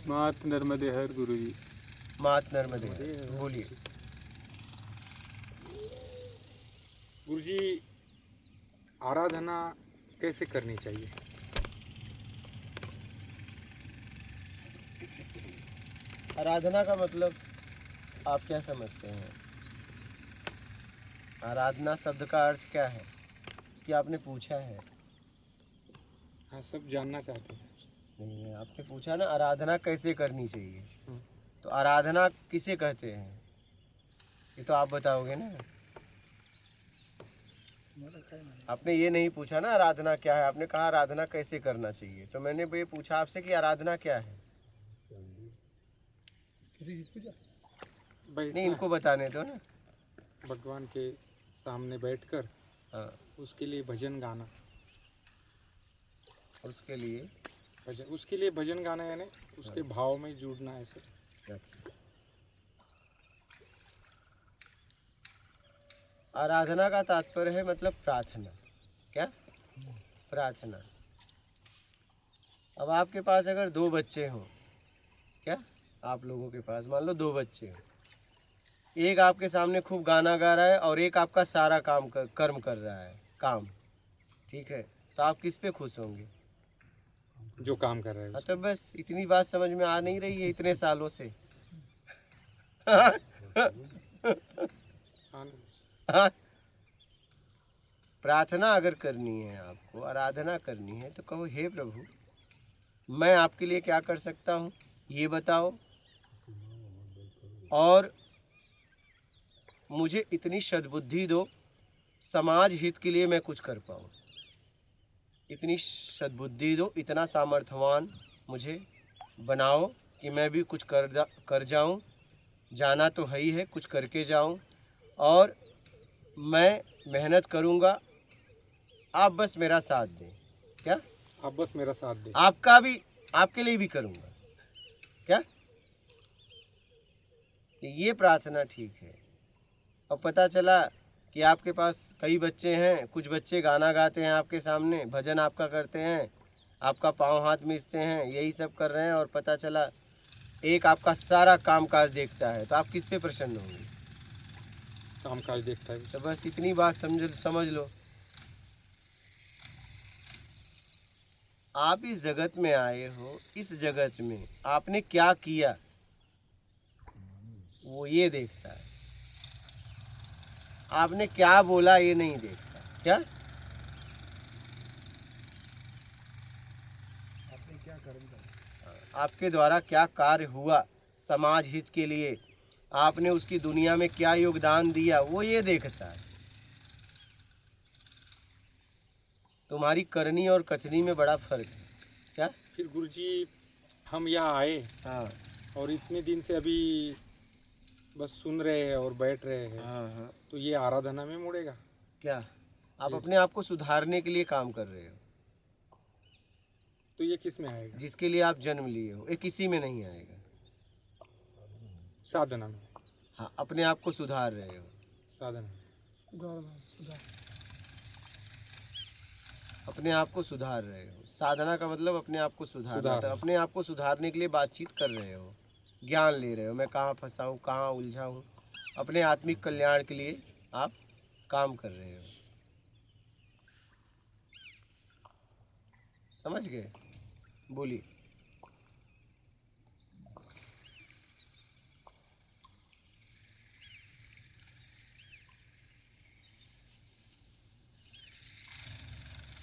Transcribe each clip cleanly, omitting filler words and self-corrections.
मात नर्मदे हर गुरुजी। मात नर्मदे बोलिए। गुरुजी, आराधना कैसे करनी चाहिए? आराधना का मतलब आप क्या समझते हैं? आराधना शब्द का अर्थ क्या है कि आपने पूछा है? हाँ, सब जानना चाहते हैं। नहीं, आपने पूछा ना आराधना कैसे करनी चाहिए, तो आराधना किसे कहते हैं ये तो आप बताओगे ना। आपने ये नहीं पूछा ना आराधना क्या है, आपने कहा आराधना कैसे करना चाहिए, तो मैंने ये पूछा आपसे कि आराधना क्या है। नहीं, इनको बताने दो ना। भगवान के सामने बैठकर हाँ, उसके लिए भजन गाना। उसके लिए भजन गाना यानी उसके भाव में जुड़ना ऐसे। अच्छा, आराधना का तात्पर्य है मतलब प्रार्थना। क्या? प्रार्थना। अब आपके पास अगर 2 बच्चे हों, क्या आप लोगों के पास मान लो 2 बच्चे हों, एक आपके सामने खूब गाना गा रहा है और एक आपका सारा कर्म कर रहा है, काम, ठीक है, तो आप किस पे खुश होंगे? जो काम कर रहे हैं हाँ, तो बस इतनी बात समझ में आ नहीं रही है इतने सालों से। हाँ? प्रार्थना अगर करनी है आपको, आराधना करनी है, तो कहो हे प्रभु, मैं आपके लिए क्या कर सकता हूँ ये बताओ, और मुझे इतनी सद्बुद्धि दो, समाज हित के लिए मैं कुछ कर पाऊँ। इतनी सद्बुद्धि दो, इतना सामर्थ्यवान मुझे बनाओ कि मैं भी कुछ कर जाऊँ। जाना तो है ही है, कुछ करके जाऊँ, और मैं मेहनत करूँगा, आप बस मेरा साथ दें। क्या? आप बस मेरा साथ दें। आपका भी, आपके लिए भी करूँगा। क्या? ये प्रार्थना ठीक है। और पता चला कि आपके पास कई बच्चे हैं, कुछ बच्चे गाना गाते हैं आपके सामने, भजन आपका करते हैं, आपका पाँव हाथ मिसते हैं, यही सब कर रहे हैं, और पता चला एक आपका सारा कामकाज देखता है, तो आप किस पे प्रसन्न होंगे? कामकाज देखता है। तो बस इतनी बात समझ लो। आप इस जगत में आए हो, इस जगत में आपने क्या किया वो ये देखता है, आपने क्या बोला ये नहीं देखता। क्या? आपने क्या कर्म किया, आपके द्वारा क्या कार्य हुआ समाज हित के लिए, आपने उसकी दुनिया में क्या योगदान दिया, वो ये देखता है। तुम्हारी करनी और कचनी में बड़ा फर्क है। क्या? फिर गुरुजी, हम यहाँ आए, हाँ, और इतने दिन से अभी बस सुन रहे हैं और बैठ रहे हैं। हाँ, तो ये आराधना में मुड़ेगा क्या? आप अपने आप को सुधारने के लिए काम कर रहे हो। तो ये किस में आएगा? जिसके लिए आप जन्म लिए हो, ये किसी में नहीं आएगा। साधना में। हाँ, अपने आप को सुधार रहे हो। साधना। अपने आप को सुधार रहे हो। साधना का मतलब अपने आप को सुधारना। तो अपने आप को सुधारने के लिए बातचीत कर रहे हो, ज्ञान ले रहे हो, मैं कहाँ फंसा हूँ, कहाँ उलझा हूँ, अपने आत्मिक कल्याण के लिए आप काम कर रहे हो। समझ गए? बोलिए।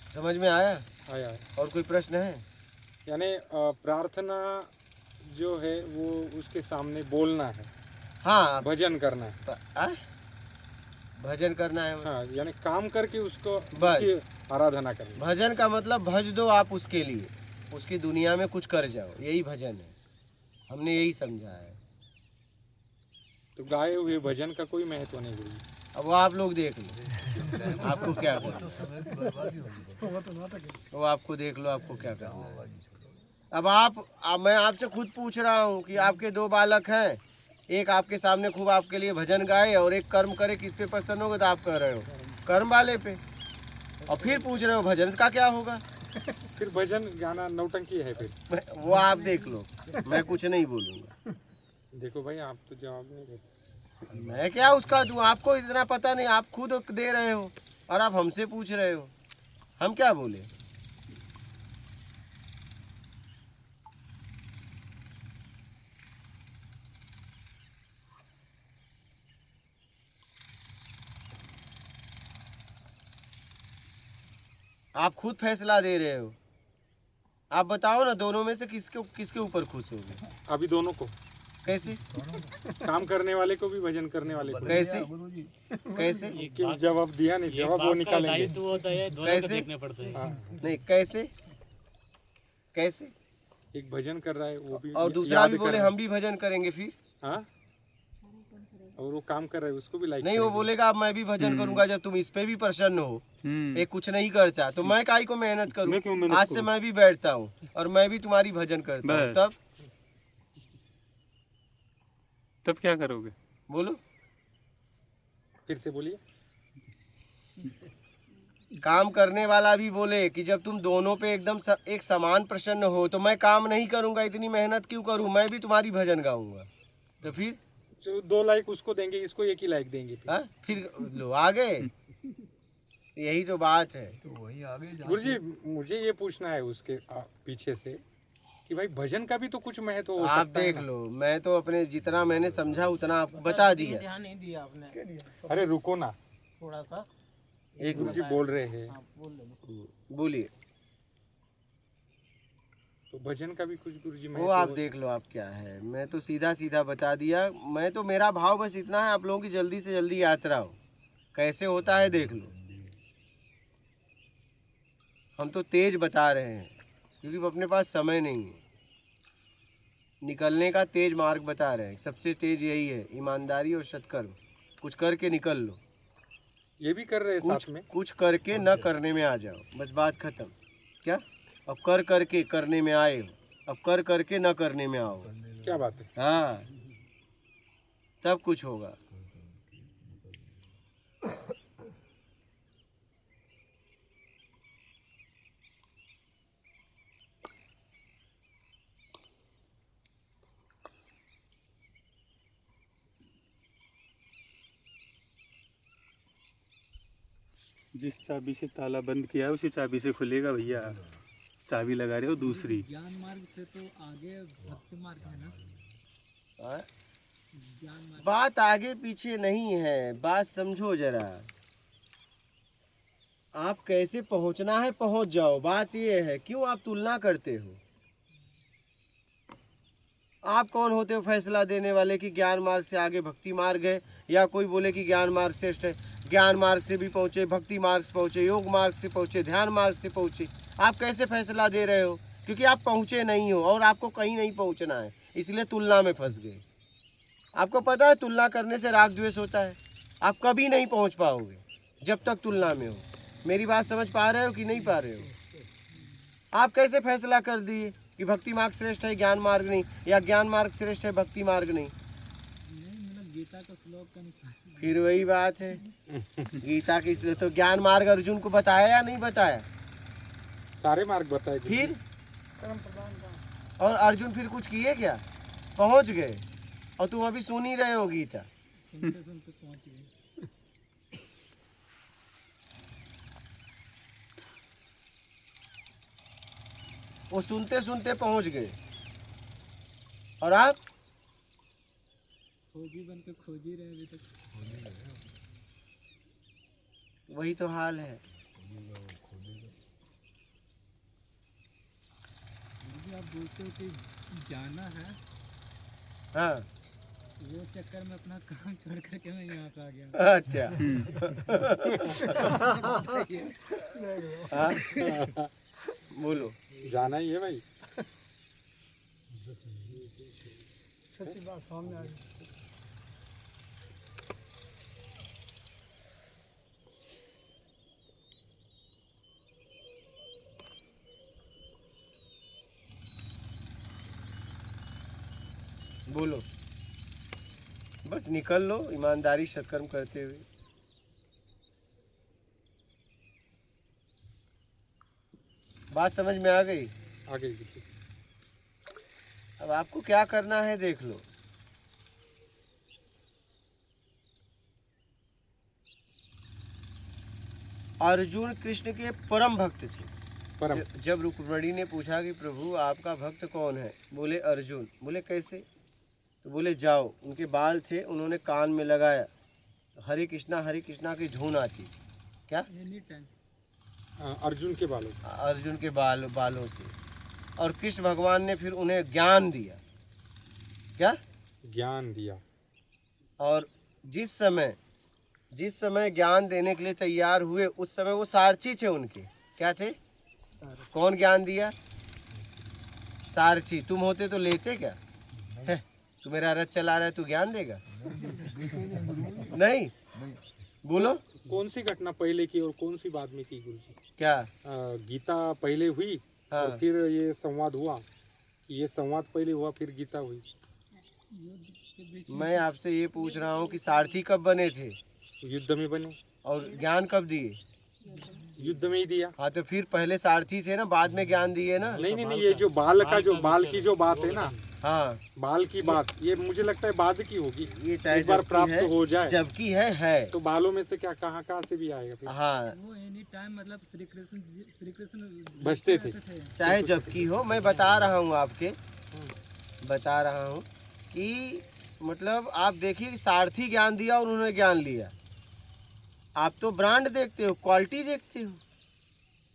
समझ में आया? आया। और कोई प्रश्न है? यानी प्रार्थना जो है वो उसके सामने बोलना है। हाँ, भजन करना है। भजन करना है। हाँ, यानी काम करके उसको बस उसकी आराधना करनी। भजन का मतलब भज दो आप उसके लिए, उसकी दुनिया में कुछ कर जाओ, यही भजन है। हमने यही समझा है। तो गाए हुए भजन का कोई महत्व नहीं गुरुजी। अब वो आप लोग देख लो, आपको क्या करना है, वो आपको देख लो, आपको क्या करना है। अब मैं आपसे खुद पूछ रहा हूँ कि आपके 2 बालक हैं, एक आपके सामने खूब आपके लिए भजन गाए और एक कर्म करे, किस पे प्रसन्न होगा? तो आप कह रहे हो कर्म वाले पे, और फिर पूछ रहे हो भजन का क्या होगा? फिर भजन गाना नौटंकी है फिर। वो आप देख लो। मैं कुछ नहीं बोलूँगा। देखो भाई, आप तो जवाब नहीं देते। मैं क्या उसका दूँ? आपको इतना पता नहीं, आप खुद दे रहे हो और आप हमसे पूछ रहे हो, हम क्या बोले? आप खुद फैसला दे रहे हो। आप बताओ ना, दोनों में से किसके किसके ऊपर खुश होगे? अभी दोनों को, कैसे? काम करने वाले को भी, भजन करने वाले को। कैसे? कैसे? क्यों जवाब दिया नहीं? जवाब वो निकालेंगे। कैसे? हाँ, नहीं, कैसे? कैसे? एक भजन कर रहा है वो भी और दूसरा याद भी कर बोले रहा है। हम भी भजन करेंगे फिर? हाँ, और वो काम कर रहा है, उसको भी लाइक नहीं, वो करेंगे। बोलेगा अब मैं भी भजन करूंगा। जब तुम इस पे भी प्रसन्न हो, हम्म। एक कुछ नहीं करता, तो मैं काहे को मेहनत मैं करूं? क्यों मेहनत आज से करूं? मैं भी बैठता हूँ और मैं भी तुम्हारी भजन करता हूँ। बस। तब क्या करोगे? बोलो। फिर से बोलिए। काम करने वाला भी बोले कि जब तुम दोनों पे एकदम एक समान प्रसन्न हो, तो मैं काम नहीं करूंगा, इतनी मेहनत क्यों करूं? मैं भी तुम्हारी भजन गाऊंगा। तो फिर जो 2 लाइक उसको देंगे, इसको 1 ही लाइक देंगे फिर। फिर लो आगे। यही तो बात है। तो वही आगे गुरुजी, मुझे ये पूछना है उसके पीछे से कि भाई भजन का भी तो कुछ महत्व हो आप सकता है देख ना? लो, मैं तो अपने जितना मैंने समझा उतना आपको बता दिया। ध्यान नहीं दिया आपने अरे रुको ना, थोड़ा सा। एक गुरुजी बोल रहे हैं, हाँ, बोल लो। बोलिए। तो भजन का भी कुछ गुरुजी वो महत्व आप हो देख लो आप क्या है। मैं तो सीधा सीधा बता दिया। मैं तो, मेरा भाव बस इतना है, आप लोगों की जल्दी से जल्दी यात्रा हो। कैसे होता है देख लो। हम तो तेज बता रहे हैं क्योंकि अपने पास समय नहीं है। निकलने का तेज मार्ग बता रहे हैं। सबसे तेज यही है, ईमानदारी और सत्कर्म। कुछ करके निकल लो। ये भी कर रहे हैं कुछ साथ में। कुछ करके न करने में आ जाओ, बस बात खत्म। क्या? अब कर करके करने में आए हो, अब कर करके न करने में आओ। क्या बात है? हाँ, तब कुछ होगा। जिस चाबी से ताला बंद किया है उसी चाबी से खुलेगा भैया। चाबी लगा रहे हो दूसरी। ज्ञान मार्ग से तो आगे भक्ति मार्ग है ना। हाँ? ज्ञान मार्ग बात आगे पीछे नहीं है, बात समझो जरा। आप कैसे पहुंचना है पहुंच जाओ, बात ये है। क्यों आप तुलना करते हो? आप कौन होते हो फैसला देने वाले कि ज्ञान मार्ग से आगे भक्ति मार्ग है, या कोई बोले कि ज्ञान मार्ग श्रेष्ठ है? ज्ञान मार्ग से भी पहुँचे, भक्ति मार्ग से पहुँचे, योग मार्ग से पहुँचे, ध्यान मार्ग से पहुँचे। आप कैसे फैसला दे रहे हो? क्योंकि आप पहुँचे नहीं हो और आपको कहीं नहीं पहुँचना है, इसलिए तुलना में फंस गए। आपको पता है तुलना करने से राग द्वेष होता है। आप कभी नहीं पहुँच पाओगे जब तक तुलना में हो। मेरी बात समझ पा रहे हो कि नहीं पा रहे हो? आप कैसे फैसला कर दिए कि भक्ति मार्ग श्रेष्ठ है, ज्ञान मार्ग नहीं, या ज्ञान मार्ग श्रेष्ठ है, भक्ति मार्ग नहीं? मतलब गीता का श्लोक का अनुसार फिर वही बात है। गीता की, इसलिए तो ज्ञान मार्ग अर्जुन को बताया या नहीं बताया? सारे मार्ग बताए गुरुजी। फिर और अर्जुन फिर कुछ किए क्या? पहुंच गए। और तुम अभी सुन ही रहे हो गीता। सुनते सुनते पहुंच गए। वो सुनते सुनते पहुंच गए और आप खोजी बन के खोज ही रहे अभी तक। वही तो हाल है। मुझे आप बोलते हो कि जाना है, हाँ, वो चक्कर में अपना काम छोड़ करके मैं यहाँ पे आ गया। अच्छा। हाँ? बोलो। जाना ही है भाई। सच्ची बात सामने आ गई। बोलो। बस निकल लो ईमानदारी सत्कर्म करते हुए। बात समझ में आ गई? आगे गुरुजी। अब आपको क्या करना है देख लो। अर्जुन कृष्ण के परम भक्त थे। परम। जब रुक्मिणी ने पूछा कि प्रभु आपका भक्त कौन है, बोले अर्जुन। बोले कैसे? तो बोले जाओ, उनके बाल थे, उन्होंने कान में लगाया, हरे कृष्णा की धुन आती थी। क्या? Any time. अर्जुन के बालों। अर्जुन के बालों से। और कृष्ण भगवान ने फिर उन्हें ज्ञान दिया। क्या? ज्ञान दिया। और जिस समय ज्ञान देने के लिए तैयार हुए, उस समय वो सारथी थे उनके। क्या थे? कौन ज्ञान दिया? सारथी। तुम होते तो लेते क्या? है, तू मेरा रथ चला रहा है, तू ज्ञान देगा? नहीं। बोलो। कौन सी घटना पहले की और कौन सी बाद में की गुरुजी? क्या? गीता पहले हुई हाँ। और फिर ये संवाद हुआ। ये संवाद पहले हुआ फिर गीता हुई। मैं आपसे ये पूछ रहा हूँ कि सारथी कब बने थे? युद्ध में बने। और ज्ञान कब दिए? युद्ध में ही दिया। हाँ, तो फिर पहले सारथी थे ना, बाद में ज्ञान दिए ना। नहीं, ये जो बाल की जो बात है ना, हाँ, बाल की बात, ये मुझे लगता है बाद की होगी। ये चाहे एक बार जबकि प्राप्त है, हो जाए, जबकि है तो बालों में से क्या कहाँ से भी आएगा फिर। हाँ, वो एनी टाइम मतलब श्री कृष्ण बचते थे। चाहे जबकि हो। मैं बता रहा हूँ कि मतलब आप देखिए कि सारथी ज्ञान दिया और उन्होंने ज्ञान लिया। आप तो ब्रांड देखते हो, क्वालिटी देखते हो।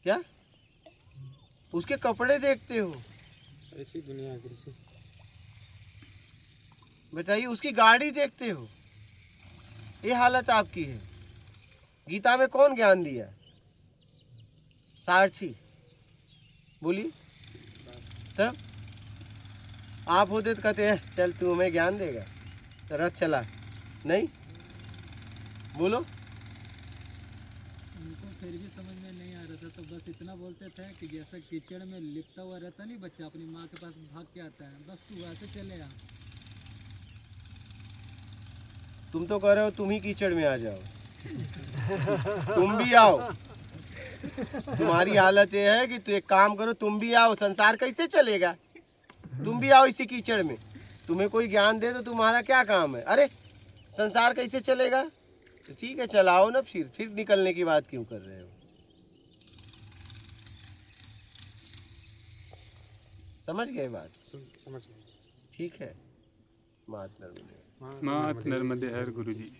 क्या? उसके कपड़े देखते हो। ऐसी दुनिया है गुरुजी। बताइए, उसकी गाड़ी देखते हो। ये हालत आपकी है। गीता में कौन ज्ञान दिया? सारथी। बोलिए। तब आप होते तो कहते हैं चल तू हमें ज्ञान देगा, तो रथ चला। नहीं। बोलो। उनको फिर भी समझ में नहीं आ रहा था, तो बस इतना बोलते थे कि जैसा कीचड़ में लिपटा हुआ रहता नहीं बच्चा, अपनी माँ के पास भाग के आता है, बस तू वैसे चले आ। तुम तो कह रहे हो तुम ही कीचड़ में आ जाओ। तुम भी आओ। तुम्हारी हालत ये है कि तू एक काम करो, तुम भी आओ। संसार कैसे चलेगा? तुम भी आओ इसी कीचड़ में। तुम्हें कोई ज्ञान दे तो तुम्हारा क्या काम है? अरे संसार कैसे चलेगा? तो ठीक है, चलाओ ना। फिर निकलने की बात क्यों कर रहे हो? समझ गए बात? समझ गए। ठीक है। मात नर्मदे। मात नर्मदे हर गुरुजी।